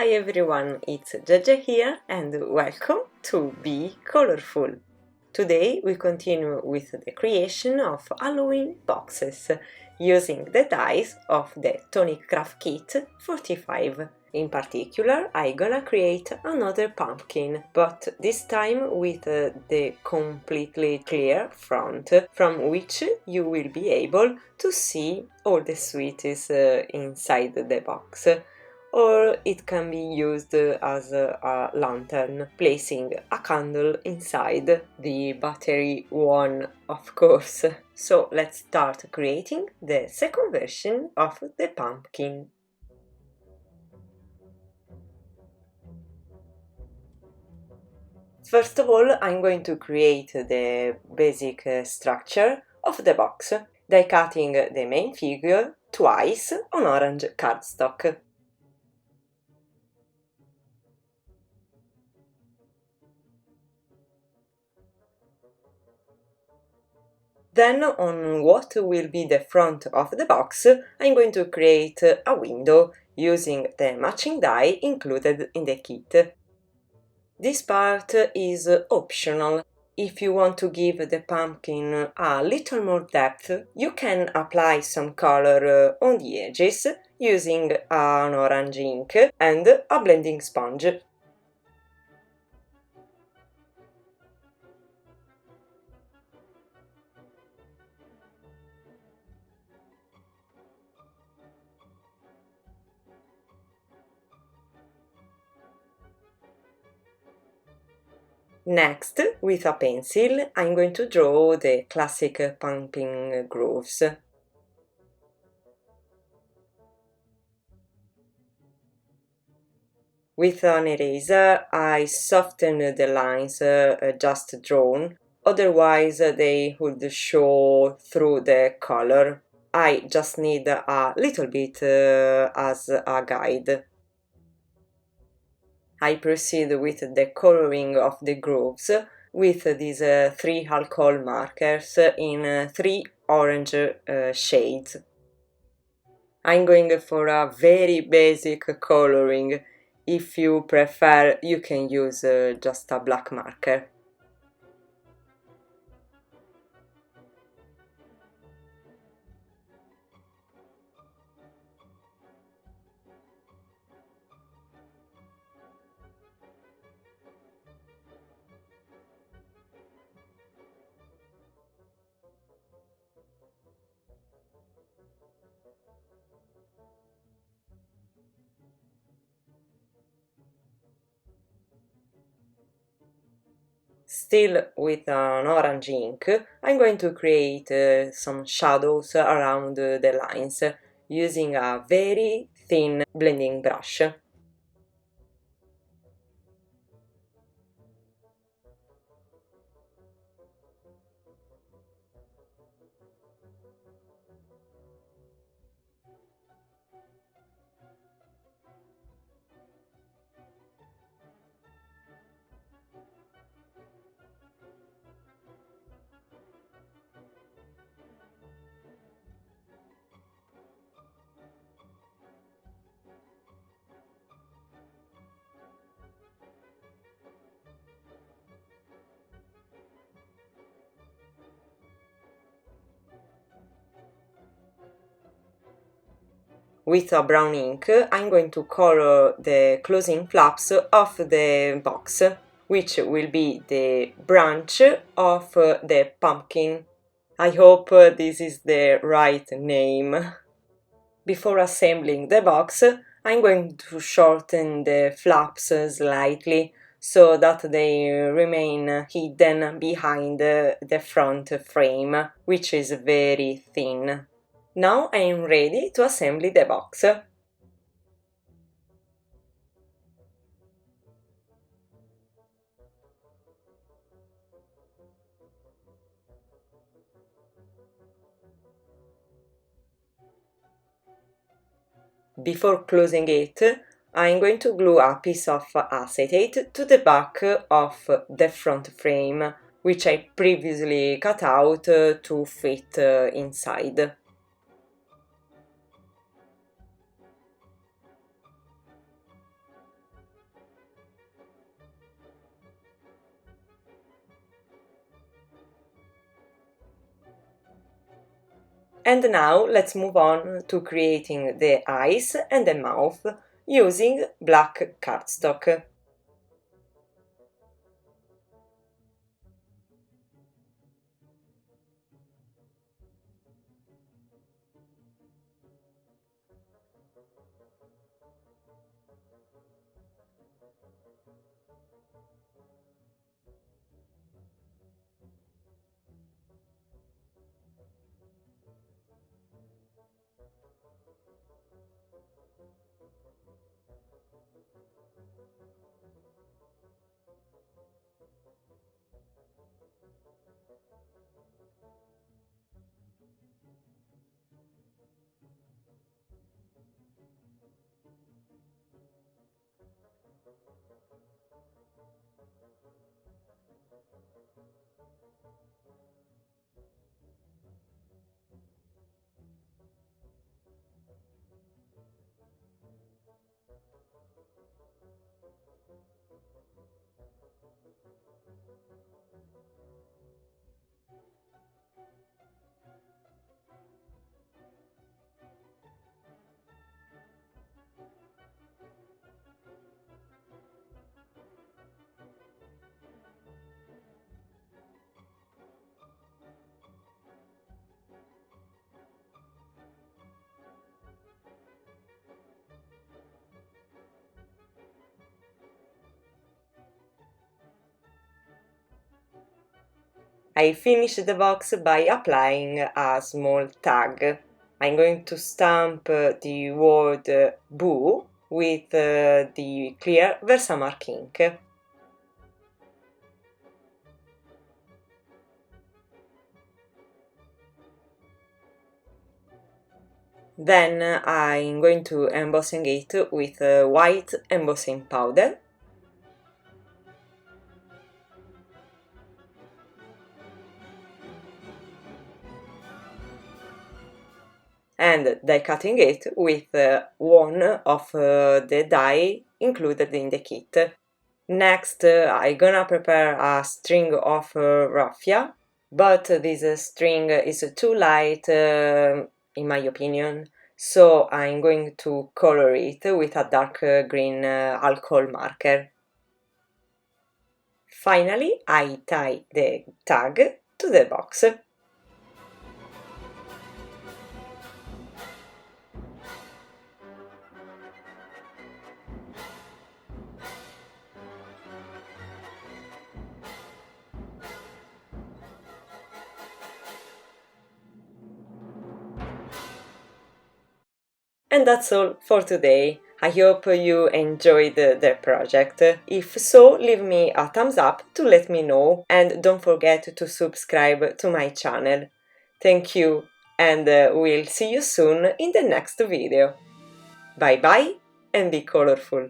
Hi everyone, it's Giagia here and welcome to Be Colorful. Today we continue with the creation of Halloween boxes using the dies of the Tonic Craft Kit 45. In particular, I'm gonna create another pumpkin, but this time with the completely clear front, from which you will be able to see all the sweeties inside the box. Or it can be used as a lantern, placing a candle inside, the battery one of course. So let's start creating the second version of the pumpkin. First of all, I'm going to create the basic structure of the box, die cutting the main figure twice on orange cardstock. Then on what will be the front of the box, I'm going to create a window using the matching die included in the kit. This part is optional. If you want to give the pumpkin a little more depth, you can apply some color on the edges using an orange ink and a blending sponge. Next, with a pencil, I'm going to draw the classic pumpkin grooves. With an eraser, I soften the lines just drawn, otherwise they would show through the color. I just need a little bit as a guide. I proceed with the coloring of the grooves with these 3 alcohol markers in 3 orange shades. I'm going for a very basic coloring. If you prefer, you can use just a black marker. Still with an orange ink, I'm going to create some shadows around the lines using a very thin blending brush. With a brown ink, I'm going to color the closing flaps of the box, which will be the branch of the pumpkin. I hope this is the right name. Before assembling the box, I'm going to shorten the flaps slightly so that they remain hidden behind the front frame, which is very thin. Now I am ready to assemble the box. Before closing it, I'm going to glue a piece of acetate to the back of the front frame, which I previously cut out to fit inside. And now let's move on to creating the eyes and the mouth using black cardstock. I finished the box by applying a small tag. I'm going to stamp the word boo with the clear Versamark ink. Then I'm going to embossing it with white embossing powder. And die cutting it with one of the die included in the kit. Next, I'm gonna prepare a string of raffia, but this string is too light in my opinion, so I'm going to color it with a dark green alcohol marker. Finally, I tie the tag to the box. And that's all for today. I hope you enjoyed the project. If so, leave me a thumbs up to let me know, and don't forget to subscribe to my channel. Thank you, and we'll see you soon in the next video. Bye bye and be colorful!